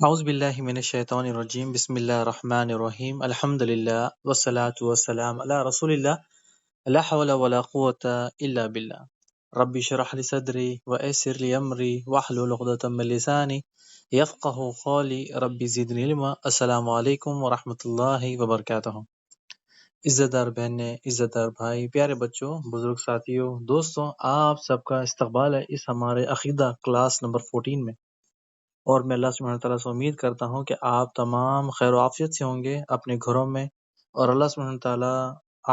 أعوذ بالله من الشيطان الرجيم بسم الله الرحمن الرحيم الحمد لله والصلاة والسلام على رسول الله لا حول ولا قوة إلا بالله ربي اشرح لي صدري ويسر لي أمري واحلل عقدة من لساني يفقه قولي ربي زدني علما السلام علیکم ورحمۃ اللہ وبرکاتہ۔ عزت دار بہنیں، عزت دار بھائی، پیارے بچوں، بزرگ ساتھیوں، دوستوں، آپ سب کا استقبال ہے اس ہمارے عقیدہ کلاس نمبر 14 میں، اور میں اللہ سبحانہ تعالیٰ سے امید کرتا ہوں کہ آپ تمام خیر و عافیت سے ہوں گے اپنے گھروں میں، اور اللہ سبحانہ تعالیٰ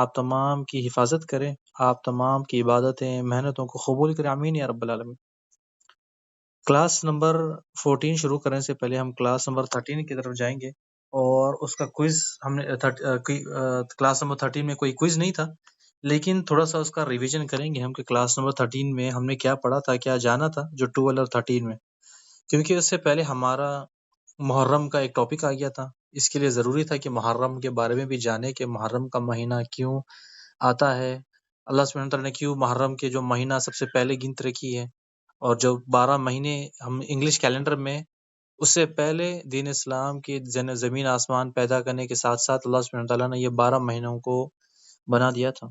آپ تمام کی حفاظت کرے، آپ تمام کی عبادتیں، محنتوں کو قبول کرے، آمین یا رب العالمین۔ کلاس نمبر 14 شروع کرنے سے پہلے ہم کلاس نمبر 13 کی طرف جائیں گے، اور اس کا کوئز ہم نے کلاس نمبر 13 میں کوئی کوئز نہیں تھا، لیکن تھوڑا سا اس کا ریویژن کریں گے ہم کہ کلاس نمبر 13 میں ہم نے کیا پڑھا تھا، کیا جانا تھا، جو 12 اور 13 میں، کیونکہ اس سے پہلے ہمارا محرم کا ایک ٹاپک آ گیا تھا۔ اس کے لیے ضروری تھا کہ محرم کے بارے میں بھی جانیں کہ محرم کا مہینہ کیوں آتا ہے، اللہ سبحانہ تعالیٰ نے کیوں محرم کے جو مہینہ سب سے پہلے گنت رکھی ہے، اور جو 12 مہینے ہم انگلش کیلنڈر میں، اس سے پہلے دین اسلام کی زمین آسمان پیدا کرنے کے ساتھ ساتھ اللہ سبحانہ تعالیٰ نے یہ 12 مہینوں کو بنا دیا تھا۔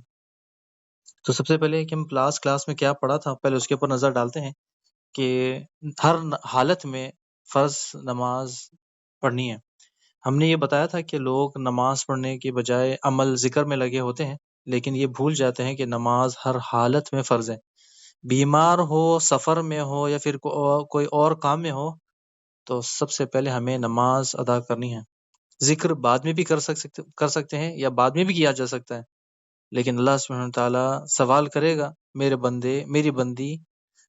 تو سب سے پہلے کہ ہم کلاس میں کیا پڑھا تھا، پہلے اس کے اوپر نظر ڈالتے ہیں کہ ہر حالت میں فرض نماز پڑھنی ہے۔ ہم نے یہ بتایا تھا کہ لوگ نماز پڑھنے کے بجائے عمل ذکر میں لگے ہوتے ہیں، لیکن یہ بھول جاتے ہیں کہ نماز ہر حالت میں فرض ہے، بیمار ہو، سفر میں ہو، یا پھر کوئی اور کام میں ہو، تو سب سے پہلے ہمیں نماز ادا کرنی ہے۔ ذکر بعد میں بھی کر سکتے ہیں، یا بعد میں بھی کیا جا سکتا ہے، لیکن اللہ سبحانہ تعالیٰ سوال کرے گا، میرے بندے، میری بندی،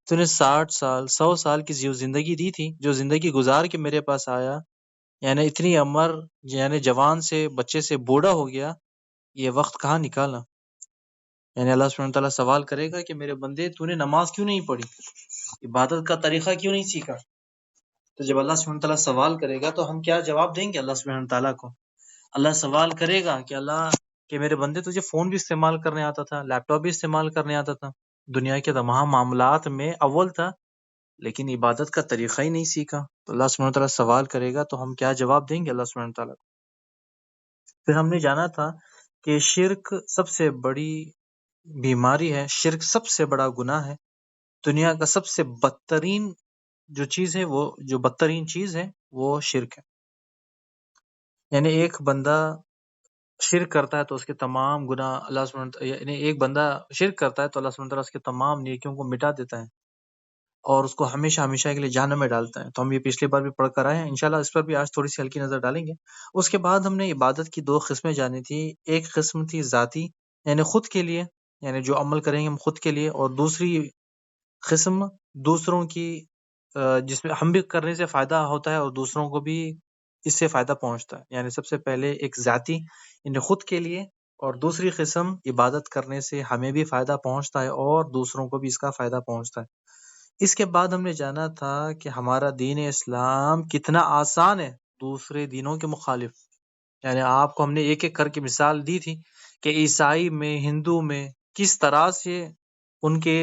تو نے 60 سال 100 سال کی زندگی دی تھی، جو زندگی گزار کے میرے پاس آیا، یعنی اتنی عمر، یعنی جوان سے بچے سے بوڑھا ہو گیا، یہ وقت کہاں نکالا؟ یعنی اللہ سبحانہ تعالیٰ سوال کرے گا کہ میرے بندے، تو نے نماز کیوں نہیں پڑھی، عبادت کا طریقہ کیوں نہیں سیکھا؟ تو جب اللہ سبحانہ تعالیٰ سوال کرے گا تو ہم کیا جواب دیں گے اللہ سبحانہ تعالیٰ کو؟ اللہ سوال کرے گا کہ اللہ، کہ میرے بندے، تجھے فون بھی استعمال کرنے آتا تھا، لیپ ٹاپ بھی استعمال کرنے آتا تھا، دنیا کے تمام معاملات میں اول تھا، لیکن عبادت کا طریقہ ہی نہیں سیکھا۔ تو اللہ سبحانہ تعالیٰ سوال کرے گا تو ہم کیا جواب دیں گے اللہ سبحانہ تعالیٰ کو؟ پھر ہم نے جانا تھا کہ شرک سب سے بڑی بیماری ہے، شرک سب سے بڑا گناہ ہے، دنیا کا سب سے بدترین جو چیز ہے، وہ جو بدترین چیز ہے وہ شرک ہے۔ یعنی ایک بندہ شرک کرتا ہے تو اس کے تمام گناہ اللہ سبحانہ، یعنی ایک بندہ شرک کرتا ہے تو اللہ سبحانہ تعالیٰ اس کے تمام نیکیوں کو مٹا دیتا ہے، اور اس کو ہمیشہ ہمیشہ کے لیے جہنم میں ڈالتا ہے۔ تو ہم یہ پچھلی بار بھی پڑھ کر آئے ہیں، انشاءاللہ اس پر بھی آج تھوڑی سی ہلکی نظر ڈالیں گے۔ اس کے بعد ہم نے عبادت کی 2 قسمیں جانی تھی، ایک قسم تھی ذاتی، یعنی خود کے لیے، یعنی جو عمل کریں گے ہم خود کے لیے، اور دوسری قسم دوسروں کی، جس میں ہم بھی کرنے سے فائدہ ہوتا ہے اور دوسروں کو بھی اس سے فائدہ پہنچتا ہے۔ یعنی سب سے پہلے ایک ذاتی، یعنی خود کے لیے، اور دوسری قسم عبادت کرنے سے ہمیں بھی فائدہ پہنچتا ہے اور دوسروں کو بھی اس کا فائدہ پہنچتا ہے۔ اس کے بعد ہم نے جانا تھا کہ ہمارا دین اسلام کتنا آسان ہے دوسرے دینوں کے مخالف۔ یعنی آپ کو ہم نے ایک ایک کر کے مثال دی تھی کہ عیسائی میں، ہندو میں کس طرح سے ان کے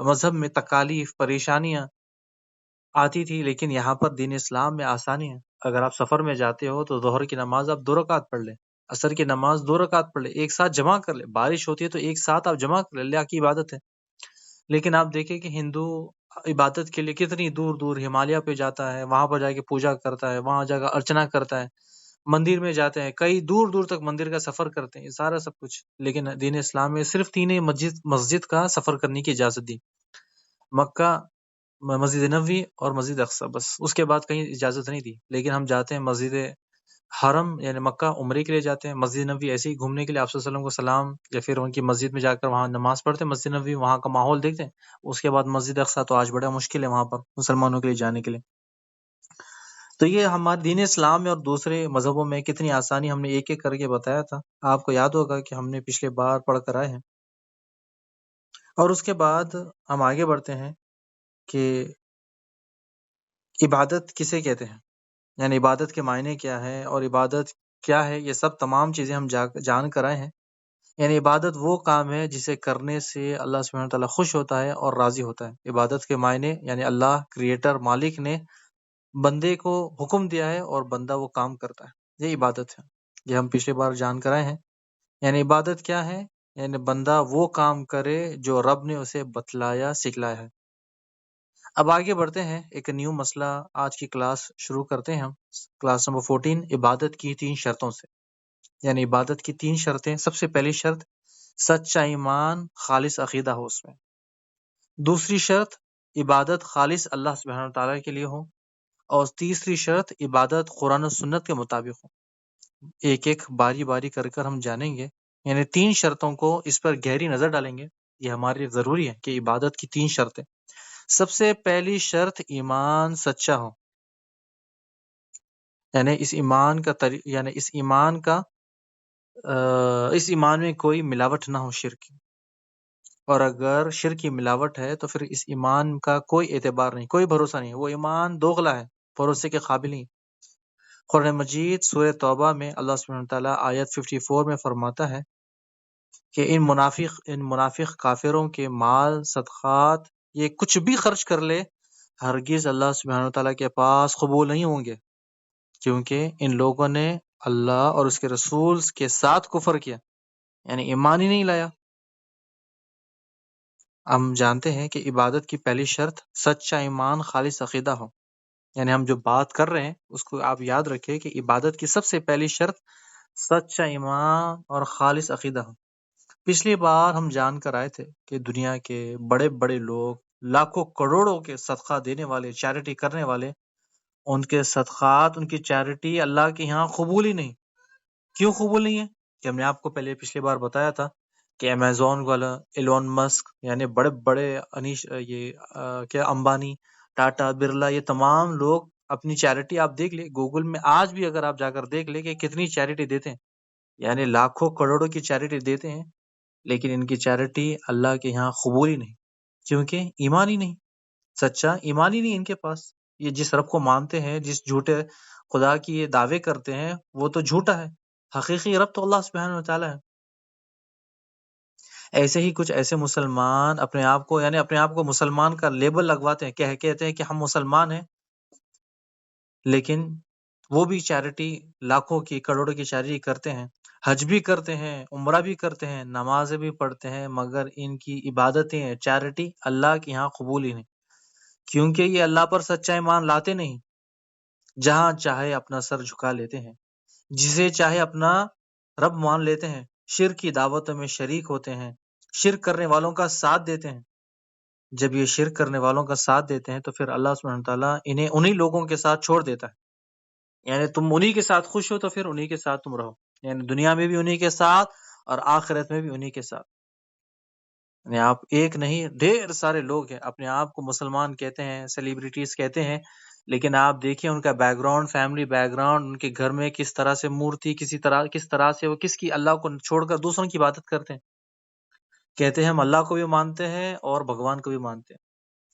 مذہب میں تکالیف، پریشانیاں آتی تھی، لیکن یہاں پر دین اسلام میں آسانی ہے۔ اگر آپ سفر میں جاتے ہو تو ظہر کی نماز آپ 2 رکعت پڑھ لیں، عصر کی نماز 2 رکعت پڑھ لیں، ایک ساتھ جمع کر لیں، بارش ہوتی ہے تو ایک ساتھ آپ جمع کر لیں، اللہ کی عبادت ہے۔ لیکن آپ دیکھیں کہ ہندو عبادت کے لیے کتنی دور دور ہمالیہ پہ جاتا ہے، وہاں پر جا کے پوجا کرتا ہے، وہاں جا کر ارچنا کرتا ہے، مندر میں جاتے ہیں، کئی دور دور تک مندر کا سفر کرتے ہیں، یہ سارا سب کچھ۔ لیکن دین اسلام میں صرف 3 مسجد کا سفر کرنے کی اجازت دی، مکہ، مسجد نبوی اور مسجد اقصی، بس اس کے بعد کہیں اجازت نہیں دی۔ لیکن ہم جاتے ہیں مسجد حرم یعنی مکہ عمرے کے لیے جاتے ہیں، مسجد نبوی ایسے ہی گھومنے کے لیے، آپ صلی اللہ علیہ وسلم کو سلام، یا پھر ان کی مسجد میں جا کر وہاں نماز پڑھتے ہیں، مسجد نبوی وہاں کا ماحول دیکھتے ہیں۔ اس کے بعد مسجد اقصی تو آج بڑا مشکل ہے وہاں پر مسلمانوں کے لیے جانے کے لیے۔ تو یہ ہمارے دین اسلام میں اور دوسرے مذہبوں میں کتنی آسانی ہم نے ایک ایک کر کے بتایا تھا، آپ کو یاد ہوگا کہ ہم نے پچھلے بار پڑھ کر آئے ہیں۔ اور اس کے بعد ہم آگے بڑھتے ہیں کہ عبادت کسے کہتے ہیں، یعنی عبادت کے معنی کیا ہے اور عبادت کیا ہے، یہ سب تمام چیزیں ہم جان کر آئے ہیں۔ یعنی عبادت وہ کام ہے جسے کرنے سے اللہ سبحانہ تعالیٰ خوش ہوتا ہے اور راضی ہوتا ہے۔ عبادت کے معنی یعنی اللہ کریٹر، مالک نے بندے کو حکم دیا ہے اور بندہ وہ کام کرتا ہے، یہ عبادت ہے۔ یہ ہم پچھلی بار جان کر آئے ہیں۔ یعنی عبادت کیا ہے؟ یعنی بندہ وہ کام کرے جو رب نے اسے بتلایا سکھلایا ہے۔ اب آگے بڑھتے ہیں، ایک نیو مسئلہ آج کی کلاس شروع کرتے ہیں ہم۔ کلاس نمبر 14 عبادت کی 3 شرطوں سے۔ یعنی عبادت کی 3 شرطیں۔ سب سے پہلی شرط سچا ایمان، خالص عقیدہ ہو اس میں۔ دوسری شرط عبادت خالص اللہ سبحانہ تعالیٰ کے لیے ہو، اور تیسری شرط عبادت قرآن و سنت کے مطابق ہو۔ ایک ایک باری باری کر کر ہم جانیں گے، یعنی 3 شرطوں کو اس پر گہری نظر ڈالیں گے۔ یہ ہمارے لیے ضروری ہے کہ عبادت کی 3 شرطیں۔ سب سے پہلی شرط ایمان سچا ہو، یعنی اس ایمان میں کوئی ملاوٹ نہ ہو شرک کی، اور اگر شرک کی ملاوٹ ہے تو پھر اس ایمان کا کوئی اعتبار نہیں، کوئی بھروسہ نہیں، وہ ایمان دوغلا ہے، بھروسے کے قابل نہیں۔ قرآن مجید سورہ توبہ میں اللہ سبحانہ وتعالیٰ آیت 54 میں فرماتا ہے کہ ان منافق کافروں کے مال صدقات یہ کچھ بھی خرچ کر لے، ہرگز اللہ سبحانہ وتعالیٰ کے پاس قبول نہیں ہوں گے، کیونکہ ان لوگوں نے اللہ اور اس کے رسول کے ساتھ کفر کیا، یعنی ایمان ہی نہیں لایا۔ ہم جانتے ہیں کہ عبادت کی پہلی شرط سچا ایمان، خالص عقیدہ ہو۔ یعنی ہم جو بات کر رہے ہیں اس کو آپ یاد رکھیں کہ عبادت کی سب سے پہلی شرط سچا ایمان اور خالص عقیدہ ہو۔ پچھلی بار ہم جان کر آئے تھے کہ دنیا کے بڑے بڑے لوگ، لاکھوں کروڑوں کے صدقہ دینے والے، چیریٹی کرنے والے، ان کے صدقات، ان کی چیریٹی اللہ کے یہاں قبول ہی نہیں۔ کیوں قبول نہیں ہے؟ کہ ہم نے آپ کو پچھلی بار بتایا تھا کہ امیزون والا ایلون مسک، یعنی بڑے بڑے امبانی، ٹاٹا، برلا، یہ تمام لوگ اپنی چیریٹی آپ دیکھ لیں گوگل میں، آج بھی اگر آپ جا کر دیکھ لیں کہ کتنی چیریٹی دیتے ہیں، یعنی لاکھوں کروڑوں کی چیریٹی دیتے ہیں، لیکن ان کی چیریٹی اللہ کے یہاں قبول ہی نہیں، کیونکہ ایمان ہی نہیں، سچا ایمان ہی نہیں ان کے پاس۔ یہ جس رب کو مانتے ہیں، جس جھوٹے خدا کی یہ دعوے کرتے ہیں، وہ تو جھوٹا ہے، حقیقی رب تو اللہ سبحانہ وتعالی ہے۔ ایسے ہی کچھ ایسے مسلمان اپنے آپ کو مسلمان کا لیبل لگواتے ہیں، کہتے ہیں کہ ہم مسلمان ہیں، لیکن وہ بھی چیریٹی لاکھوں کی، کروڑوں کی چیریٹی کرتے ہیں، حج بھی کرتے ہیں، عمرہ بھی کرتے ہیں، نمازیں بھی پڑھتے ہیں، مگر ان کی عبادتیں، چیریٹی اللہ کے یہاں قبول ہی نہیں، کیونکہ یہ اللہ پر سچا ایمان لاتے نہیں۔ جہاں چاہے اپنا سر جھکا لیتے ہیں، جسے چاہے اپنا رب مان لیتے ہیں، شرک کی دعوتوں میں شریک ہوتے ہیں، شرک کرنے والوں کا ساتھ دیتے ہیں۔ جب یہ شرک کرنے والوں کا ساتھ دیتے ہیں تو پھر اللہ سبحانہ تعالیٰ انہیں انہی لوگوں کے ساتھ چھوڑ دیتا ہے، یعنی تم انہی کے ساتھ خوش ہو تو پھر انہی کے ساتھ تم رہو، یعنی دنیا میں بھی انہی کے ساتھ اور آخرت میں بھی انہی کے ساتھ۔ یعنی آپ ایک نہیں، ڈھیر سارے لوگ ہیں اپنے آپ کو مسلمان کہتے ہیں، سیلیبریٹیز کہتے ہیں، لیکن آپ دیکھیں ان کا background, family background, ان کے گھر میں کس طرح سے مورتی، کس طرح سے وہ کس کی اللہ کو چھوڑ کر دوسروں کی عبادت کرتے ہیں۔ کہتے ہیں ہم اللہ کو بھی مانتے ہیں اور بھگوان کو بھی مانتے ہیں۔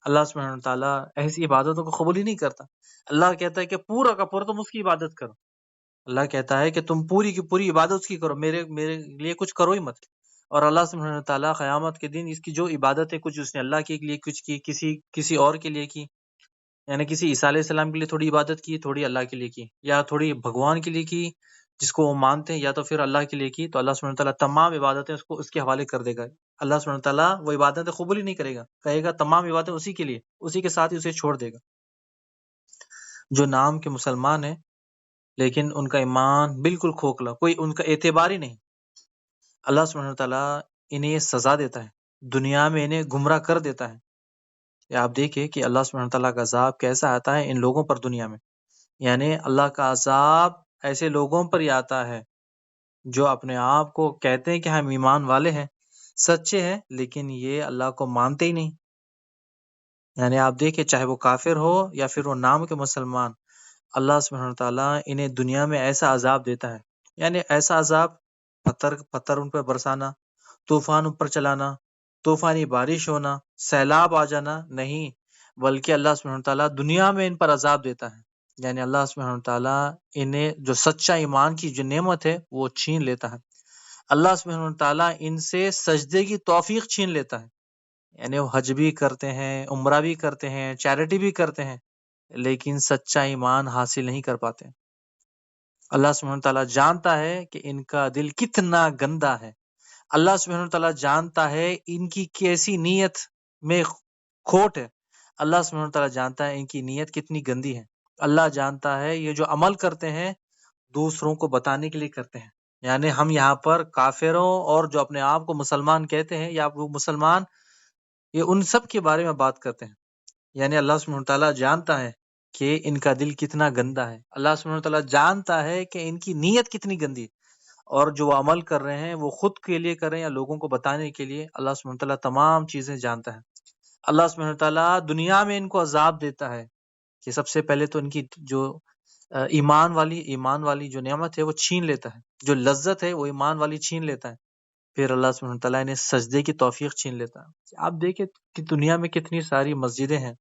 اللہ سبحانہ تعالیٰ ایسی عبادتوں کو قبول ہی نہیں کرتا۔ اللہ کہتا ہے کہ پورا کا پورا تم اس کی عبادت کرو۔ اللہ کہتا ہے کہ تم پوری کی پوری عبادت اس کی کرو، میرے لیے کچھ کرو ہی مت۔ اور اللہ سبحانہ تعالیٰ قیامت کے دن اس کی جو عبادت ہے، کچھ اس نے اللہ کے لیے کچھ کی، کسی اور کے لیے کی، یعنی کسی عیسیٰ علیہ السلام کے لیے تھوڑی عبادت کی، تھوڑی اللہ کے لیے کی، یا تھوڑی بھگوان کے لیے کی جس کو وہ مانتے ہیں، یا تو پھر اللہ کے لیے کی، تو اللہ سبحانہ تعالیٰ تمام عبادتیں اس کے حوالے کر دے گا۔ اللہ سبحانہ تعالیٰ وہ عبادتیں قبول ہی نہیں کرے گا، کہے گا تمام عبادتیں اسی کے لیے، اسی کے ساتھ ہی اسے چھوڑ دے گا۔ جو نام کے مسلمان ہیں لیکن ان کا ایمان بالکل کھوکھلا، کوئی ان کا اعتبار ہی نہیں، اللہ سبحانہ تعالیٰ انہیں یہ سزا دیتا ہے، دنیا میں انہیں گمراہ کر دیتا ہے۔ یا آپ دیکھیں کہ اللہ سبحانہ تعالیٰ کا عذاب کیسا آتا ہے ان لوگوں پر دنیا میں، یعنی اللہ کا عذاب ایسے لوگوں پر ہی آتا ہے جو اپنے آپ کو کہتے ہیں کہ ہم ایمان والے ہیں، سچے ہیں، لیکن یہ اللہ کو مانتے ہی نہیں۔ یعنی آپ دیکھیں چاہے وہ کافر ہو یا پھر وہ نام کے مسلمان، اللہ سبحانہ تعالیٰ انہیں دنیا میں ایسا عذاب دیتا ہے، یعنی ایسا عذاب، پتھر ان پر برسانا، طوفان اوپر چلانا، طوفانی بارش ہونا، سیلاب آ جانا، نہیں، بلکہ اللہ سبحانہ تعالیٰ دنیا میں ان پر عذاب دیتا ہے۔ یعنی اللہ سبحانہ تعالیٰ انہیں جو سچا ایمان کی جو نعمت ہے وہ چھین لیتا ہے۔ اللہ سبحانہ تعالیٰ ان سے سجدے کی توفیق چھین لیتا ہے، یعنی وہ حج بھی کرتے ہیں، عمرہ بھی کرتے ہیں، چیریٹی بھی کرتے ہیں، لیکن سچا ایمان حاصل نہیں کر پاتے۔ اللہ سبحانہ تعالیٰ جانتا ہے کہ ان کا دل کتنا گندا ہے۔ اللہ سبحانہ تعالیٰ جانتا ہے ان کی کیسی نیت میں کھوٹ ہے۔ اللہ سبحانہ تعالیٰ جانتا ہے ان کی نیت کتنی گندی ہے۔ اللہ جانتا ہے یہ جو عمل کرتے ہیں دوسروں کو بتانے کے لیے کرتے ہیں۔ یعنی ہم یہاں پر کافروں اور جو اپنے آپ کو مسلمان کہتے ہیں یا وہ مسلمان، یہ ان سب کے بارے میں بات کرتے ہیں۔ یعنی اللہ سبحانہ تعالیٰ جانتا ہے کہ ان کا دل کتنا گندا ہے۔ اللہ سبحانہ تعالیٰ جانتا ہے کہ ان کی نیت کتنی گندی ہے، اور جو وہ عمل کر رہے ہیں وہ خود کے لیے کر رہے ہیں یا لوگوں کو بتانے کے لیے، اللہ سبحانہ تعالیٰ تمام چیزیں جانتا ہے۔ اللہ سبحانہ تعالیٰ دنیا میں ان کو عذاب دیتا ہے کہ سب سے پہلے تو ان کی جو ایمان والی جو نعمت ہے وہ چھین لیتا ہے، جو لذت ہے وہ ایمان والی چھین لیتا ہے۔ پھر اللہ سبحانہ تعالیٰ نے سجدے کی توفیق چھین لیتا ہے۔ آپ دیکھیں کہ دنیا میں کتنی ساری مسجدیں ہیں،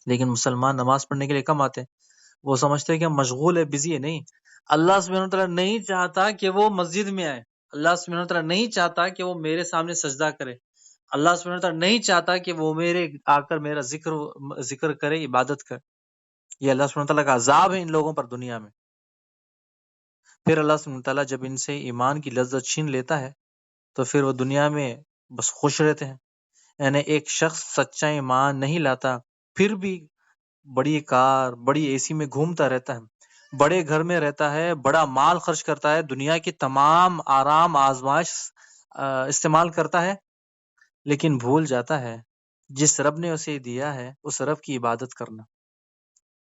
لیکن مسلمان نماز پڑھنے کے لیے کم آتے ہیں۔ وہ سمجھتے ہیں کہ ہم مشغول ہے، بزی ہے۔ نہیں، اللہ سبحانہ تعالیٰ نہیں چاہتا کہ وہ مسجد میں آئے۔ اللہ سبحانہ تعالیٰ نہیں چاہتا کہ وہ میرے سامنے سجدہ کرے۔ اللہ سبحانہ تعالیٰ نہیں چاہتا کہ وہ میرے آ کر میرا ذکر کرے، عبادت کرے۔ یہ اللہ سبحانہ تعالیٰ کا عذاب ہے ان لوگوں پر دنیا میں۔ پھر اللہ سبحانہ تعالیٰ جب ان سے ایمان کی لذت چھین لیتا ہے تو پھر وہ دنیا میں بس خوش رہتے ہیں۔ یعنی ایک شخص سچا ایمان نہیں لاتا، پھر بھی بڑی کار، بڑی اے سی میں گھومتا رہتا ہے، بڑے گھر میں رہتا ہے، بڑا مال خرچ کرتا ہے، دنیا کی تمام آرام آزمائش استعمال کرتا ہے، لیکن بھول جاتا ہے جس رب نے اسے دیا ہے اس رب کی عبادت کرنا۔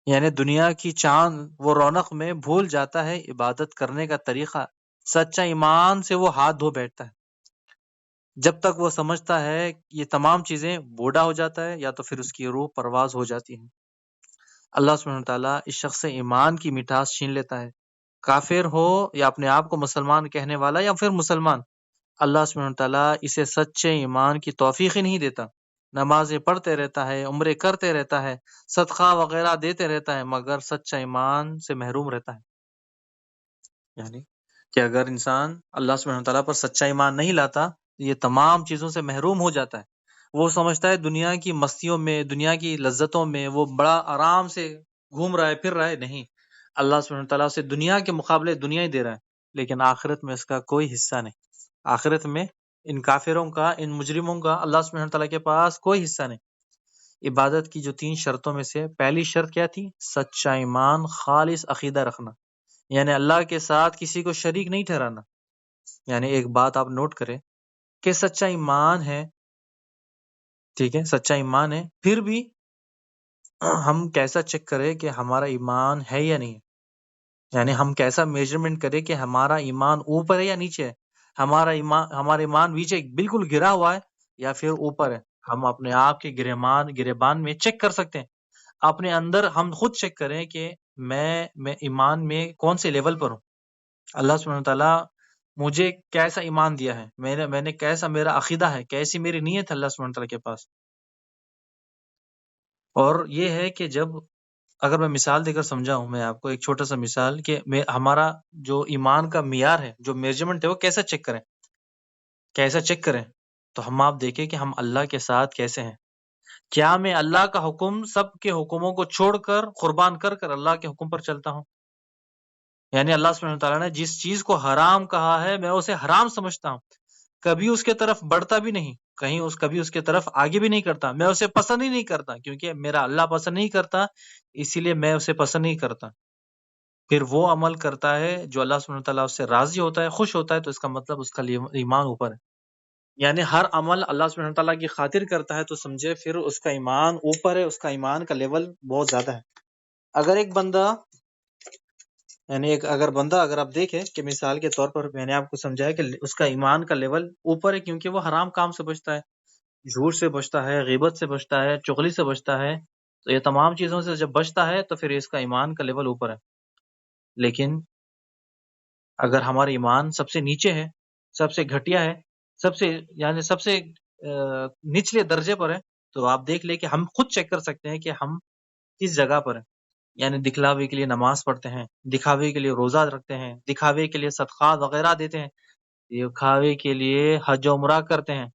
یعنی دنیا کی چاند وہ رونق میں بھول جاتا ہے عبادت کرنے کا طریقہ۔ سچا ایمان سے وہ ہاتھ دھو بیٹھتا ہے۔ جب تک وہ سمجھتا ہے یہ تمام چیزیں، بوڑھا ہو جاتا ہے یا تو پھر اس کی روح پرواز ہو جاتی ہے۔ اللہ سبحانہ تعالیٰ اس شخص سے ایمان کی مٹھاس چھین لیتا ہے، کافر ہو یا اپنے آپ کو مسلمان کہنے والا یا پھر مسلمان۔ اللہ سبحانہ تعالیٰ اسے سچے ایمان کی توفیق ہی نہیں دیتا۔ نمازیں پڑھتے رہتا ہے، عمرے کرتے رہتا ہے، صدقہ وغیرہ دیتے رہتا ہے، مگر سچا ایمان سے محروم رہتا ہے۔ یعنی کہ اگر انسان اللہ سبحانہ تعالیٰ پر سچا ایمان نہیں لاتا، یہ تمام چیزوں سے محروم ہو جاتا ہے۔ وہ سمجھتا ہے دنیا کی مستیوں میں، دنیا کی لذتوں میں وہ بڑا آرام سے گھوم رہا ہے، پھر رہا ہے۔ نہیں، اللہ سبحانہ تعالیٰ سے دنیا کے مقابلے دنیا ہی دے رہا ہے، لیکن آخرت میں اس کا کوئی حصہ نہیں۔ آخرت میں ان کافروں کا، ان مجرموں کا اللہ سبحانہ تعالیٰ کے پاس کوئی حصہ نہیں۔ عبادت کی جو 3 شرطوں میں سے پہلی شرط کیا تھی؟ سچا ایمان، خالص عقیدہ رکھنا، یعنی اللہ کے ساتھ کسی کو شریک نہیں ٹھہرانا۔ یعنی ایک بات آپ نوٹ کریں کہ سچا ایمان ہے، ٹھیک ہے، سچا ایمان ہے، پھر بھی ہم کیسا چیک کریں کہ ہمارا ایمان ہے یا نہیں ہے؟ یعنی ہم کیسا میجرمنٹ کریں کہ ہمارا ایمان اوپر ہے یا نیچے ہے؟ ہمارا ایمان نیچے بالکل گرا ہوا ہے یا پھر اوپر ہے؟ ہم اپنے آپ کے گریبان میں چیک کر سکتے ہیں۔ اپنے اندر ہم خود چیک کریں کہ میں ایمان میں کون سے لیول پر ہوں۔ اللہ سبحانہ تعالیٰ مجھے کیسا ایمان دیا ہے، میں نے کیسا میرا عقیدہ ہے، کیسی میری نیت ہے اللہ سبحانہ تعالیٰ کے پاس۔ اور یہ ہے کہ جب اگر میں مثال دے کر سمجھاؤں، میں آپ کو ایک چھوٹا سا مثال کہ ہمارا جو ایمان کا معیار ہے، جو میجرمنٹ ہے، وہ کیسا چیک کریں تو ہم آپ دیکھیں کہ ہم اللہ کے ساتھ کیسے ہیں۔ کیا میں اللہ کا حکم، سب کے حکموں کو چھوڑ کر، قربان کر کر اللہ کے حکم پر چلتا ہوں؟ یعنی اللہ سبحانہ تعالیٰ نے جس چیز کو حرام کہا ہے میں اسے حرام سمجھتا ہوں، کبھی اس کے طرف بڑھتا بھی نہیں، کبھی اس کے طرف آگے بھی نہیں کرتا، میں اسے پسند ہی نہیں کرتا، کیونکہ میرا اللہ پسند نہیں کرتا، اسی لیے میں اسے پسند نہیں کرتا۔ پھر وہ عمل کرتا ہے جو اللہ سبحانہ تعالیٰ اس سے راضی ہوتا ہے، خوش ہوتا ہے، تو اس کا مطلب اس کا ایمان اوپر ہے۔ یعنی ہر عمل اللہ سبحانہ تعالیٰ کی خاطر کرتا ہے تو سمجھے پھر اس کا ایمان اوپر ہے، اس کا ایمان کا لیول بہت زیادہ ہے۔ اگر آپ دیکھیں کہ مثال کے طور پر میں نے آپ کو سمجھایا کہ اس کا ایمان کا لیول اوپر ہے، کیونکہ وہ حرام کام سے بچتا ہے، جھوٹ سے بچتا ہے، غیبت سے بچتا ہے، چغلی سے بچتا ہے، تو یہ تمام چیزوں سے جب بچتا ہے تو پھر اس کا ایمان کا لیول اوپر ہے۔ لیکن اگر ہمارا ایمان سب سے نیچے ہے، سب سے گھٹیا ہے، سب سے نچلے درجے پر ہے، تو آپ دیکھ لیں کہ ہم خود چیک کر سکتے ہیں کہ ہم کس جگہ پر ہیں۔ یعنی دکھلاوے کے لیے نماز پڑھتے ہیں، دکھاوے کے لیے روزہ رکھتے ہیں، دکھاوے کے لیے صدقات وغیرہ دیتے ہیں، دکھاوے کے لیے حج و عمرہ کرتے ہیں،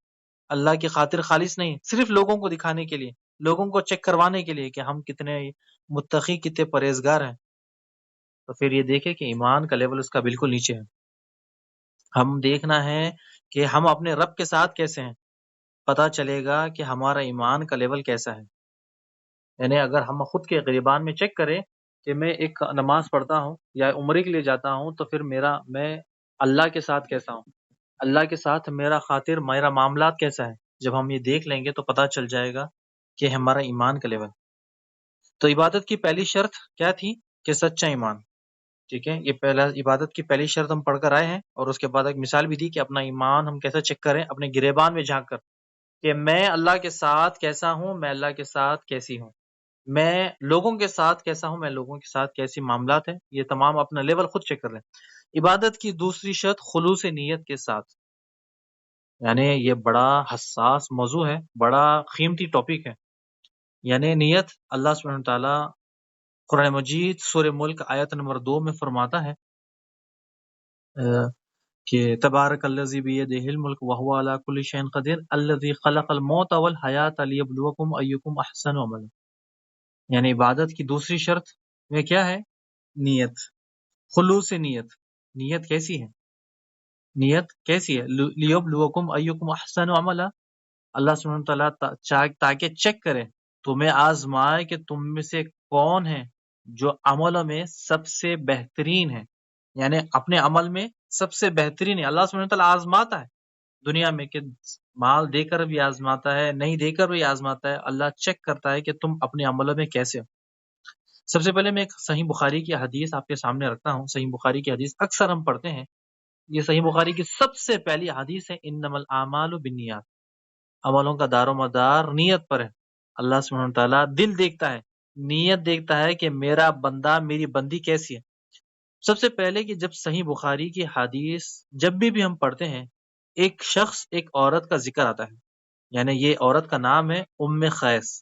اللہ کی خاطر خالص نہیں، صرف لوگوں کو دکھانے کے لیے، لوگوں کو چیک کروانے کے لیے کہ ہم کتنے متقی کتنے پرہیزگار ہیں، تو پھر یہ دیکھیں کہ ایمان کا لیول اس کا بالکل نیچے ہے۔ ہم دیکھنا ہے کہ ہم اپنے رب کے ساتھ کیسے ہیں، پتہ چلے گا کہ ہمارا ایمان کا لیول کیسا ہے۔ یعنی اگر ہم خود کے غریبان میں چیک کریں کہ میں ایک نماز پڑھتا ہوں یا عمرے کے لیے جاتا ہوں، تو پھر میں اللہ کے ساتھ کیسا ہوں، اللہ کے ساتھ میرا معاملات کیسا ہے۔ جب ہم یہ دیکھ لیں گے تو پتہ چل جائے گا کہ ہمارا ایمان کا لیول۔ تو عبادت کی پہلی شرط کیا تھی؟ کہ سچا ایمان۔ ٹھیک ہے، یہ پہلا عبادت کی پہلی شرط ہم پڑھ کر آئے ہیں، اور اس کے بعد ایک مثال بھی دی کہ اپنا ایمان ہم کیسے چیک کریں اپنے گریبان میں جھانک کر، کہ میں اللہ کے ساتھ کیسا ہوں، میں اللہ کے ساتھ کیسی ہوں، میں لوگوں کے ساتھ کیسا ہوں، میں لوگوں کے ساتھ کیسی معاملات ہیں۔ یہ تمام اپنا لیول خود چیک کر لیں۔ عبادت کی دوسری شرط خلوص نیت کے ساتھ، یعنی یہ بڑا حساس موضوع ہے، بڑا قیمتی ٹاپک ہے۔ یعنی نیت، اللہ سبحانہ وتعالیٰ قرآن مجید سورہ ملک آیت نمبر 2 میں فرماتا ہے کہ تبارک الذی بیدہ الملک وہو علی کل شیء قدیر الذی خلق الموت والحیات لیبلوکم ایکم احسن عملا۔ یعنی عبادت کی دوسری شرط میں کیا ہے؟ نیت، خلوص نیت۔ نیت کیسی ہے؟ نیت کیسی ہے؟ لیبلوکم ایکم احسن عملا، اللہ سبحانہ تعالیٰ تاکہ چیک کرے، تمہیں آزمائے کہ تم میں سے کون ہے جو عمل میں سب سے بہترین ہے، یعنی اپنے عمل میں سب سے بہترین ہے۔ اللہ سبحانہ تعالیٰ آزماتا ہے دنیا میں، کہ مال دے کر بھی آزماتا ہے، نہیں دے کر بھی آزماتا ہے۔ اللہ چیک کرتا ہے کہ تم اپنے عملوں میں کیسے ہو۔ سب سے پہلے میں ایک صحیح بخاری کی حدیث آپ کے سامنے رکھتا ہوں۔ صحیح بخاری کی حدیث اکثر ہم پڑھتے ہیں، یہ صحیح بخاری کی سب سے پہلی حدیث ہے، انما الاعمال بالنیات، عملوں کا دار و مدار نیت پر ہے۔ اللہ سبحانہ تعالیٰ دل دیکھتا ہے، نیت دیکھتا ہے کہ میرا بندہ، میری بندی کیسی ہے۔ سب سے پہلے کہ جب صحیح بخاری کی حدیث جب بھی ہم پڑھتے ہیں، ایک شخص ایک عورت کا ذکر آتا ہے، یعنی یہ عورت کا نام ہے ام قیس۔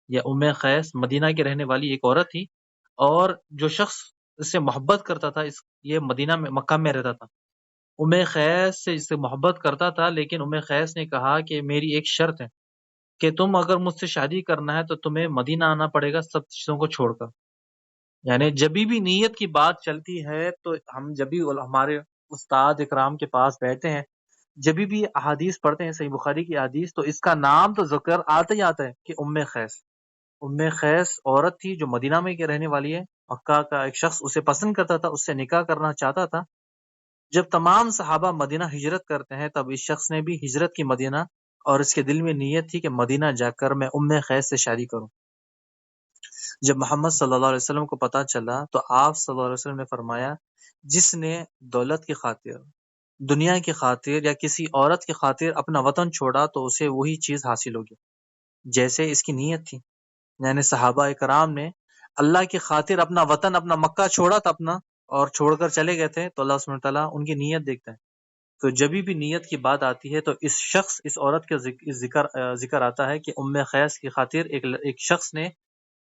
یہ ام قیس مدینہ کی رہنے والی ایک عورت تھی، اور جو شخص اس سے محبت کرتا تھا، یہ مدینہ میں، مکہ میں رہتا تھا، ام قیس سے اس سے محبت کرتا تھا، لیکن ام قیس نے کہا کہ میری ایک شرط ہے کہ تم اگر مجھ سے شادی کرنا ہے تو تمہیں مدینہ آنا پڑے گا سب چیزوں کو چھوڑ کر۔ یعنی جب بھی نیت کی بات چلتی ہے تو ہم جب بھی ہمارے استاد اکرام کے پاس بیٹھتے ہیں، جب بھی احادیث پڑھتے ہیں صحیح بخاری کی احادیث، تو اس کا نام تو ذکر آتا ہی آتا ہے کہ ام قیس۔ ام قیس عورت تھی جو مدینہ میں کی رہنے والی ہے، مکہ کا ایک شخص اسے پسند کرتا تھا، اس سے نکاح کرنا چاہتا تھا۔ جب تمام صحابہ مدینہ ہجرت کرتے ہیں، تب اس شخص نے بھی ہجرت کی مدینہ، اور اس کے دل میں نیت تھی کہ مدینہ جا کر میں ام قیس سے شادی کروں۔ جب محمد صلی اللہ علیہ وسلم کو پتہ چلا تو آپ صلی اللہ علیہ وسلم نے فرمایا، جس نے دولت کی خاطر، دنیا کی خاطر یا کسی عورت کی خاطر اپنا وطن چھوڑا تو اسے وہی چیز حاصل ہوگی جیسے اس کی نیت تھی۔ یعنی صحابہ اکرام نے اللہ کی خاطر اپنا وطن، اپنا مکہ چھوڑا تھا اپنا، اور چھوڑ کر چلے گئے تھے، تو اللہ سبحانہ تعالیٰ ان کی نیت دیکھتا ہے۔ تو جب بھی نیت کی بات آتی ہے تو اس عورت کا ذکر آتا ہے کہ ام قیس کی خاطر ایک شخص نے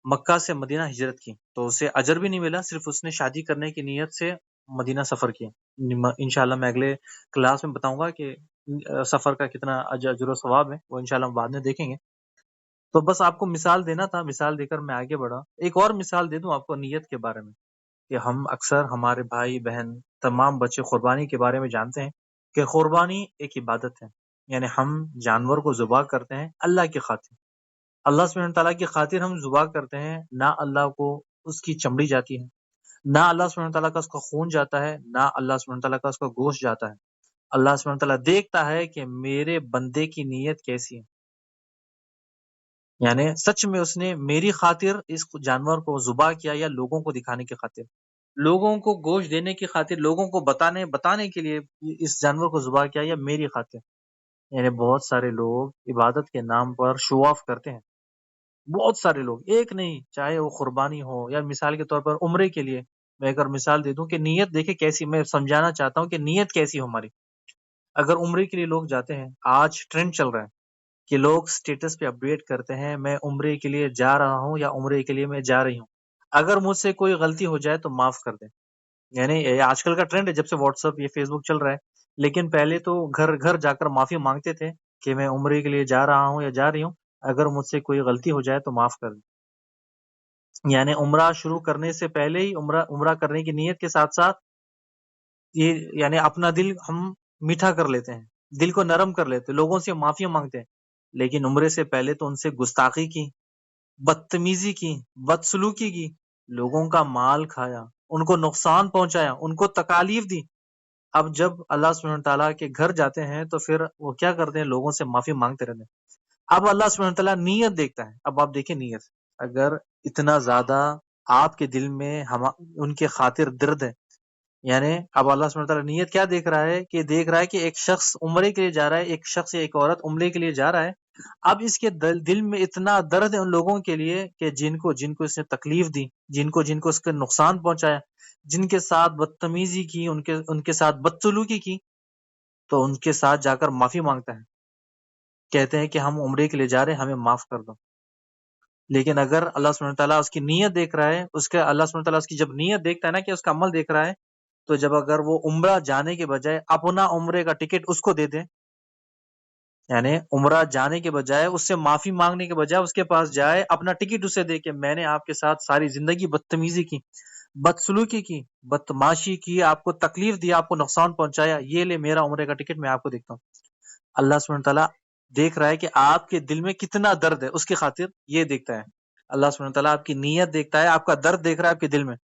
مکہ سے مدینہ ہجرت کی، تو اسے اجر بھی نہیں ملا، صرف اس نے شادی کرنے کی نیت سے مدینہ سفر کیا۔ انشاءاللہ میں اگلے کلاس میں بتاؤں گا کہ سفر کا کتنا اجر و ثواب ہے، وہ انشاءاللہ ہم بعد میں دیکھیں گے۔ تو بس آپ کو مثال دینا تھا، مثال دے کر میں آگے بڑھا۔ ایک اور مثال دے دوں آپ کو نیت کے بارے میں، کہ ہم اکثر ہمارے بھائی بہن تمام بچے قربانی کے بارے میں جانتے ہیں کہ قربانی ایک عبادت ہے، یعنی ہم جانور کو ذبح کرتے ہیں اللہ کی خاطر، اللہ سبحانہ تعالیٰ کی خاطر ہم ذبح کرتے ہیں، نہ اللہ کو اس کی چمڑی جاتی ہے، نہ اللہ سبحانہ تعالیٰ کا اس کا خون جاتا ہے، نہ اللہ سبحانہ تعالیٰ کا اس کا گوشت جاتا ہے۔ اللہ سبحانہ تعالیٰ دیکھتا ہے کہ میرے بندے کی نیت کیسی ہے، یعنی سچ میں اس نے میری خاطر اس جانور کو ذبح کیا، یا لوگوں کو دکھانے کی خاطر، لوگوں کو گوشت دینے کی خاطر، لوگوں کو بتانے کے لیے اس جانور کو ذبح کیا، یا میری خاطر۔ یعنی بہت سارے لوگ عبادت کے نام پر شو آف کرتے ہیں، بہت سارے لوگ، ایک نہیں، چاہے وہ قربانی ہو یا مثال کے طور پر عمرے کے لیے میں اگر مثال دے دوں کہ نیت دیکھے کیسی، میں سمجھانا چاہتا ہوں کہ نیت کیسی ہو ہماری۔ اگر عمرے کے لیے لوگ جاتے ہیں، آج ٹرینڈ چل رہا ہے کہ لوگ سٹیٹس پہ اپڈیٹ کرتے ہیں میں عمرے کے لیے جا رہا ہوں یا عمرے کے لیے میں جا رہی ہوں، اگر مجھ سے کوئی غلطی ہو جائے تو معاف کر دیں۔ یعنی یہ آج کل کا ٹرینڈ ہے، جب سے واٹس ایپ یہ فیس بک چل رہا ہے، لیکن پہلے تو گھر گھر جا کر معافی مانگتے تھے کہ میں عمرے کے لیے جا رہا ہوں یا جا رہی ہوں، اگر مجھ سے کوئی غلطی ہو جائے تو معاف کر دیں۔ یعنی عمرہ شروع کرنے سے پہلے ہی عمرہ کرنے کی نیت کے ساتھ ساتھ یہ یعنی اپنا دل ہم میٹھا کر لیتے ہیں، دل کو نرم کر لیتے ہیں، لوگوں سے معافی مانگتے ہیں، لیکن عمرے سے پہلے تو ان سے گستاخی کی، بدتمیزی کی، بدسلوکی کی، لوگوں کا مال کھایا، ان کو نقصان پہنچایا، ان کو تکالیف دی۔ اب جب اللہ سبحانہ تعالیٰ کے گھر جاتے ہیں تو پھر وہ کیا کرتے ہیں؟ لوگوں سے معافی مانگتے رہتے ہیں۔ اب اللہ سبحانہ تعالیٰ نیت دیکھتا ہے۔ اب آپ دیکھیں نیت، اگر اتنا زیادہ آپ کے دل میں ان کے خاطر درد ہے، یعنی اب اللہ سبحانہ تعالیٰ نیت کیا دیکھ رہا ہے کہ دیکھ رہا ہے کہ ایک شخص عمرے کے لیے جا رہا ہے، ایک شخص یا ایک عورت عمرے کے لیے جا رہا ہے، اب اس کے دل میں اتنا درد ہے ان لوگوں کے لیے کہ جن کو اس نے تکلیف دی، جن کو اس کے نقصان پہنچایا، جن کے ساتھ بدتمیزی کی، ان کے ساتھ بدسلوکی کی، تو ان کے ساتھ جا کر معافی مانگتا ہے، کہتے ہیں کہ ہم عمرے کے لیے جا رہے ہیں، ہمیں معاف کر دو۔ لیکن اگر اللہ سبحانہ تعالیٰ اس کی نیت دیکھ رہا ہے، اللہ سبحانہ تعالیٰ اس کی جب نیت دیکھتا ہے نا کہ اس کا عمل دیکھ رہا ہے، تو جب اگر وہ عمرہ جانے کے بجائے اپنا عمرے کا ٹکٹ اس کو دے دیں، یعنی عمرہ جانے کے بجائے اس سے معافی مانگنے کے بجائے اس کے پاس جائے، اپنا ٹکٹ اسے دے کہ میں نے آپ کے ساتھ ساری زندگی بدتمیزی کی، بدسلوکی کی، بدماشی کی، آپ کو تکلیف دی، آپ کو نقصان پہنچایا، یہ لے میرا عمرے کا ٹکٹ، میں آپ کو دیکھتا ہوں۔ اللہ سبحانہ تعالیٰ دیکھ رہا ہے کہ آپ کے دل میں کتنا درد ہے، اس کی خاطر یہ دیکھتا ہے۔ اللہ سبحانہ تعالیٰ آپ کی نیت دیکھتا ہے، آپ کا درد دیکھ رہا ہے آپ کے دل میں،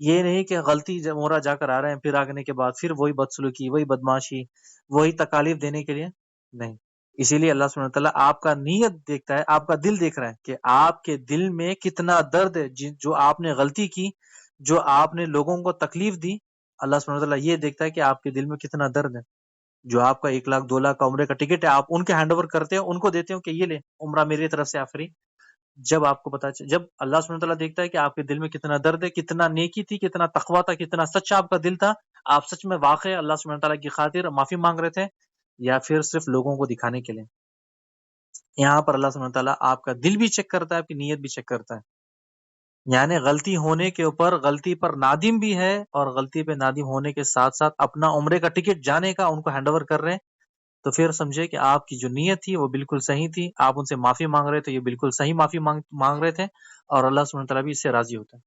یہ نہیں کہ غلطی عمرہ جا کر آ رہے ہیں، پھر آگنے کے بعد پھر وہی بدسلوکی، وہی بدماشی، وہی تکالیف دینے کے لیے نہیں۔ اسی لیے اللہ سبحانہ تعالیٰ آپ کا نیت دیکھتا ہے، آپ کا دل دیکھ رہا ہے کہ آپ کے دل میں کتنا درد ہے، جو آپ نے غلطی کی، جو آپ نے لوگوں کو تکلیف دی۔ اللہ سبحانہ تعالیٰ یہ دیکھتا ہے کہ آپ کے دل میں کتنا درد ہے۔ جو آپ کا 1 لاکھ 2 لاکھ کا عمرے کا ٹکٹ ہے، آپ ان کے ہینڈ اوور کرتے ہو، ان کو دیتے ہو کہ یہ لے عمرہ میری طرف سے آفری۔ جب آپ کو جب اللہ سبحانہ تعالیٰ دیکھتا ہے کہ آپ کے دل میں کتنا درد ہے، کتنا نیکی تھی، کتنا تقویٰ تھا، کتنا سچا آپ کا دل تھا، آپ سچ میں واقع اللہ سبحانہ تعالیٰ کی خاطر معافی مانگ رہے تھے، یا پھر صرف لوگوں کو دکھانے کے لیے۔ یہاں پر اللہ سبحانہ تعالیٰ آپ کا دل بھی چیک کرتا ہے، آپ کی نیت بھی چیک کرتا ہے۔ یعنی غلطی ہونے کے اوپر غلطی پر نادم بھی ہے، اور غلطی پہ نادم ہونے کے ساتھ ساتھ اپنا عمرے کا ٹکٹ جانے کا ان کو ہینڈ اوور کر رہے ہیں، تو پھر سمجھے کہ آپ کی جو نیت تھی وہ بالکل صحیح تھی، آپ ان سے معافی مانگ رہے تھے، یہ بالکل صحیح معافی مانگ رہے تھے، اور اللہ سبحانہ تعالیٰ بھی اس سے راضی ہوتا ہے۔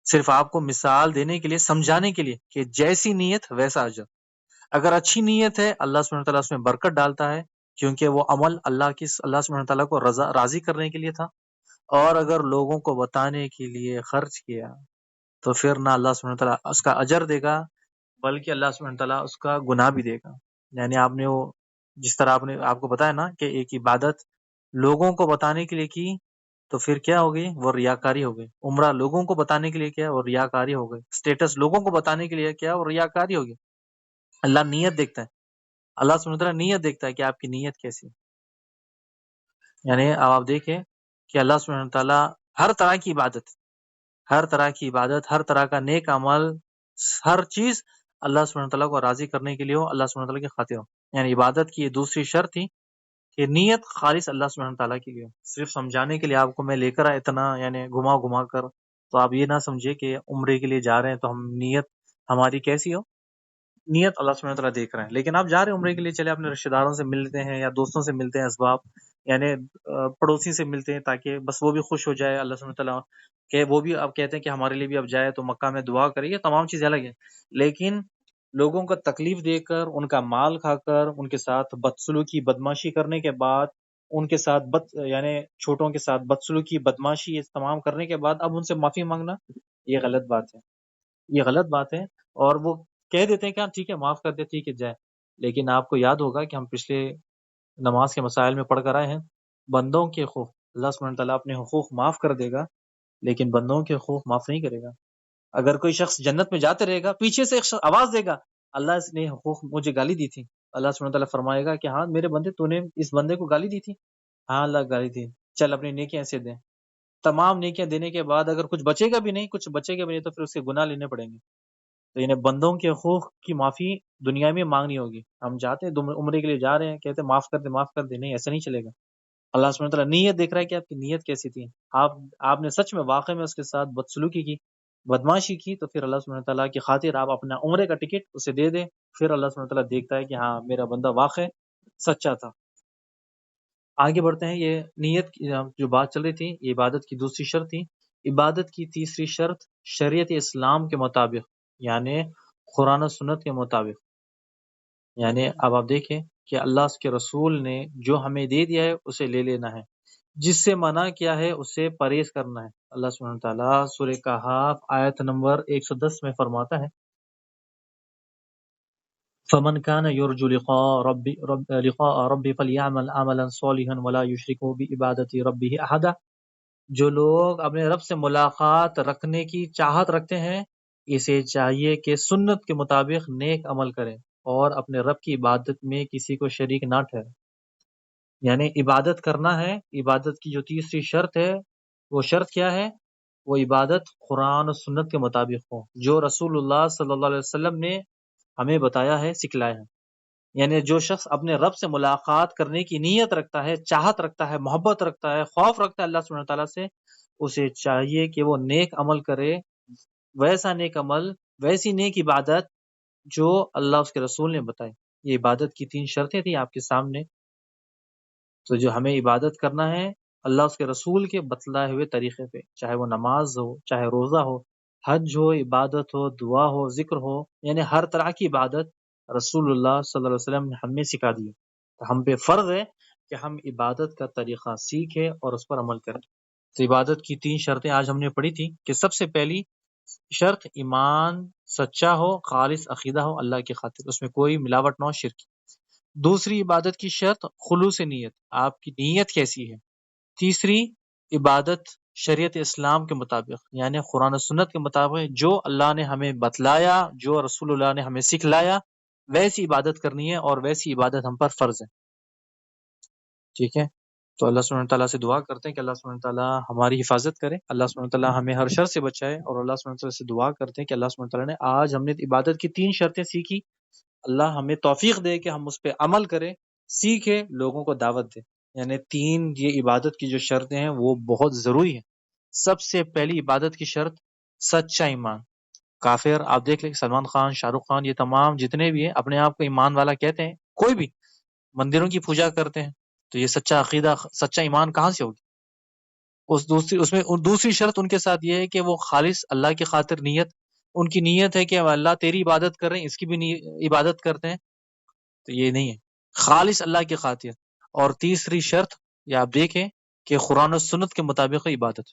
صرف آپ کو مثال دینے کے لیے، سمجھانے کے لیے کہ جیسی نیت ویسا اجر۔ اگر اچھی نیت ہے، اللہ سبحانہ تعالیٰ اس میں برکت ڈالتا ہے، کیونکہ وہ عمل اللہ سبحانہ تعالیٰ کو راضی کرنے کے لیے تھا، اور اگر لوگوں کو بتانے کے لیے خرچ کیا تو پھر نہ اللہ سبحانہ تعالیٰ اس کا اجر دے گا، بلکہ اللہ سبحانہ تعالیٰ اس کا گناہ بھی دے گا۔ یعنی آپ نے وہ جس طرح آپ کو بتایا نا کہ ایک عبادت لوگوں کو بتانے کے لیے کی، تو پھر کیا ہو گئی؟ وہ ریاکاری ہو گئی۔ عمرہ لوگوں کو بتانے کے لیے کیا؟ وہ ریاکاری ہو گئی۔ اسٹیٹس لوگوں کو بتانے کے لیے کیا؟ وہ ریاکاری ہو گئی۔ اللہ نیت دیکھتا ہے، اللہ سبحانہ تعالیٰ نیت دیکھتا ہے کہ آپ کی نیت کیسی ہے۔ یعنی اب آپ دیکھیں کہ اللہ سبحانہ تعالیٰ ہر طرح کی عبادت، ہر طرح کا نیک عمل، ہر چیز اللہ سبحانہ تعالیٰ کو راضی کرنے کے لیے ہو، اللہ سبحانہ تعالیٰ کی خاطر ہو۔ یعنی عبادت کی یہ دوسری شرط تھی کہ نیت خالص اللہ سبحانہ تعالیٰ کے لیے ہو۔ صرف سمجھانے کے لیے آپ کو میں لے کر آیا اتنا، یعنی گھما کر، تو آپ یہ نہ سمجھے کہ عمرے کے لیے جا رہے ہیں تو ہم نیت ہماری کیسی ہو۔ نیت اللہ سبحانہ تعالیٰ دیکھ رہے ہیں، لیکن آپ جا رہے ہیں عمرے کے لیے، چلے اپنے رشتہ داروں سے ملتے ہیں یا دوستوں سے ملتے ہیں، اسباب یعنی پڑوسی سے ملتے ہیں، تاکہ بس وہ بھی خوش ہو جائے، اللہ سبحانہ تعالیٰ کہ وہ بھی اب کہتے ہیں کہ ہمارے لیے بھی اب جائے تو مکہ میں دعا کرے، یہ تمام چیزیں الگ ہیں۔ لیکن لوگوں کو تکلیف دے کر، ان کا مال کھا کر، ان کے ساتھ بدسلوکی بدماشی کرنے کے بعد، ان کے ساتھ یعنی چھوٹوں کے ساتھ بدسلوکی بدماشی یہ تمام کرنے کے بعد اب ان سے معافی مانگنا، یہ غلط بات ہے، یہ غلط بات ہے۔ اور وہ کہہ دیتے ہیں کہ ہاں ٹھیک ہے معاف کر دے، ٹھیک ہے جائے، لیکن آپ کو یاد ہوگا کہ ہم پچھلے نماز کے مسائل میں پڑھ کر آئے ہیں، بندوں کے حقوق اللہ سبحانہ تعالیٰ اپنے حقوق معاف کر دے گا، لیکن بندوں کے حقوق معاف نہیں کرے گا۔ اگر کوئی شخص جنت میں جاتے رہے گا، پیچھے سے ایک شخص آواز دے گا، اللہ اس نے حقوق مجھے گالی دی تھی، اللہ سبحانہ تعالیٰ فرمائے گا کہ ہاں میرے بندے، تو نے اس بندے کو گالی دی تھی، ہاں اللہ گالی دی، چل اپنی نیکیاں سے دیں۔ تمام نیکیاں دینے کے بعد اگر کچھ بچے گا بھی نہیں، تو پھر اس کے گناہ لینے پڑیں گے۔ تو انہیں بندوں کے حقوق کی معافی دنیا میں مانگنی ہوگی۔ ہم جاتے ہیں عمرے کے لیے جا رہے ہیں، کہتے ہیں معاف کر دے، نہیں، ایسا نہیں چلے گا۔ اللہ سبحانہ تعالیٰ نیت دیکھ رہا ہے کہ آپ کی نیت کیسی تھی، آپ نے سچ میں واقع میں اس کے ساتھ بدسلوکی کی، بدماشی کی، تو پھر اللہ سبحانہ تعالیٰ کی خاطر آپ اپنا عمرے کا ٹکٹ اسے دے دیں، پھر اللہ سبحانہ تعالیٰ دیکھتا ہے کہ ہاں میرا بندہ واقع سچا تھا۔ آگے بڑھتے ہیں. یہ نیت کی جو بات چل رہی تھی یہ عبادت کی دوسری شرط تھی. عبادت کی تیسری شرط شریعت اسلام کے مطابق یعنی قرآن و سنت کے مطابق. یعنی اب آپ دیکھیں کہ اللہ کے رسول نے جو ہمیں دے دیا ہے اسے لے لینا ہے، جس سے منع کیا ہے اس سے پرہیز کرنا ہے. اللہ سبحانہ تعالیٰ سورہ کہف آیت نمبر 110 میں فرماتا ہے فمن كان يرجو لقاء ربه فليعمل عملا صالحا ولا يشرك بعبادة ربه احدا. جو لوگ اپنے رب سے ملاقات رکھنے کی چاہت رکھتے ہیں اسے چاہیے کہ سنت کے مطابق نیک عمل کریں اور اپنے رب کی عبادت میں کسی کو شریک نہ ٹھہرے. یعنی عبادت کرنا ہے. عبادت کی جو تیسری شرط ہے وہ شرط کیا ہے؟ وہ عبادت قرآن و سنت کے مطابق ہو جو رسول اللہ صلی اللہ علیہ وسلم نے ہمیں بتایا ہے، سکھلایا ہے. یعنی جو شخص اپنے رب سے ملاقات کرنے کی نیت رکھتا ہے، چاہت رکھتا ہے، محبت رکھتا ہے، خوف رکھتا ہے اللہ سبحانہ تعالیٰ سے، اسے چاہیے کہ وہ نیک عمل کرے، ویسا نیک عمل، ویسی نیک عبادت جو اللہ اس کے رسول نے بتائی. یہ عبادت کی 3 شرطیں تھیں آپ کے سامنے. تو جو ہمیں عبادت کرنا ہے اللہ اس کے رسول کے بتلائے ہوئے طریقے پہ، چاہے وہ نماز ہو، چاہے روزہ ہو، حج ہو، عبادت ہو، دعا ہو، ذکر ہو، یعنی ہر طرح کی عبادت رسول اللہ صلی اللہ علیہ وسلم نے ہمیں سکھا دی. تو ہم پہ فرض ہے کہ ہم عبادت کا طریقہ سیکھیں اور اس پر عمل کریں. تو عبادت کی 3 شرطیں آج ہم نے پڑھی تھی کہ سب سے پہلی شرط ایمان سچا ہو، خالص عقیدہ ہو اللہ کی خاطر، اس میں کوئی ملاوٹ نہ ہو، شرک. دوسری عبادت کی شرط خلوص نیت، آپ کی نیت کیسی ہے. تیسری عبادت شریعت اسلام کے مطابق یعنی قرآن و سنت کے مطابق جو اللہ نے ہمیں بتلایا، جو رسول اللہ نے ہمیں سکھلایا ویسی عبادت کرنی ہے اور ویسی عبادت ہم پر فرض ہے. ٹھیک ہے. تو اللہ سبحانہ تعالیٰ سے دعا کرتے ہیں کہ اللہ سبحانہ تعالیٰ ہماری حفاظت کرے، اللہ سبحانہ تعالیٰ ہمیں ہر شر سے بچائے، اور اللہ سبحانہ تعالیٰ سے دعا کرتے ہیں کہ اللہ سبحانہ تعالیٰ نے آج ہم نے عبادت کی 3 شرطیں سیکھی، اللہ ہمیں توفیق دے کہ ہم اس پہ عمل کریں، سیکھے، لوگوں کو دعوت دے. یعنی 3 یہ عبادت کی جو شرطیں ہیں وہ بہت ضروری ہیں. سب سے پہلی عبادت کی شرط سچا ایمان. کافر آپ دیکھ لیں سلمان خان، شاہ رخ خان، یہ تمام جتنے بھی ہیں اپنے آپ کو ایمان والا کہتے ہیں، کوئی بھی مندروں کی پوجا کرتے ہیں، تو یہ سچا عقیدہ، سچا ایمان کہاں سے ہوگی؟ اس میں دوسری شرط ان کے ساتھ یہ ہے کہ وہ خالص اللہ کی خاطر نیت، ان کی نیت ہے کہ اللہ تیری عبادت کر رہے ہیں، اس کی بھی عبادت کرتے ہیں، تو یہ نہیں ہے، خالص اللہ کی خاطر. اور تیسری شرط یہ آپ دیکھیں کہ قرآن و سنت کے مطابق عبادت.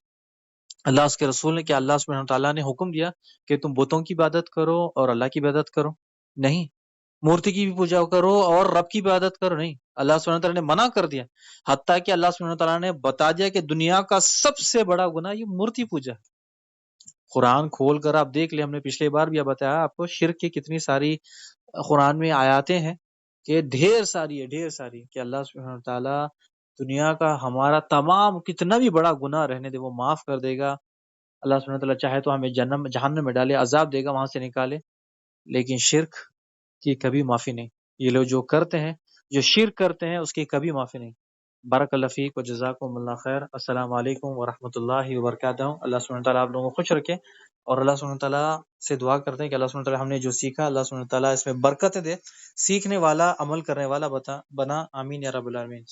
اللہ اس کے رسول نے کیا اللہ سبحانہ تعالیٰ نے حکم دیا کہ تم بتوں کی عبادت کرو اور اللہ کی عبادت کرو؟ نہیں. مورتی کی بھی پوجا کرو اور رب کی عبادت کرو؟ نہیں. اللہ سبحانہ تعالیٰ نے منع کر دیا، حتیٰ کہ اللہ سبحانہ تعالیٰ نے بتا دیا کہ دنیا کا سب سے بڑا گناہ یہ مورتی پوجا ہے. قرآن کھول کر آپ دیکھ لیں، ہم نے پچھلے بار بھی بتایا آپ کو، شرک کی کتنی ساری قرآن میں آیاتیں ہیں کہ ڈھیر ساری ہے، ڈھیر ساری، کہ اللہ سبحانہ تعالیٰ دنیا کا ہمارا تمام کتنا بھی بڑا گناہ رہنے دے وہ معاف کر دے گا. اللہ سبحانہ تعالیٰ چاہے تو ہمیں جہنم میں ڈالے، عذاب دے گا، وہاں سے نکالے، لیکن شرک کی کبھی معافی نہیں. یہ لوگ جو کرتے ہیں، جو شرک کرتے ہیں، اس کی کبھی معافی نہیں. بارک اللہ فیک و جزاکم اللہ خیر. السلام علیکم ورحمۃ اللہ وبرکاتہ. اللہ سبحانہ تعالیٰ آپ لوگوں کو خوش رکھے، اور اللہ سبحانہ تعالیٰ سے دعا کرتے ہیں کہ اللہ سبحانہ تعالیٰ ہم نے جو سیکھا اللہ سبحانہ تعالیٰ اس میں برکت دے، سیکھنے والا عمل کرنے والا بنا. آمین یا رب العالمین.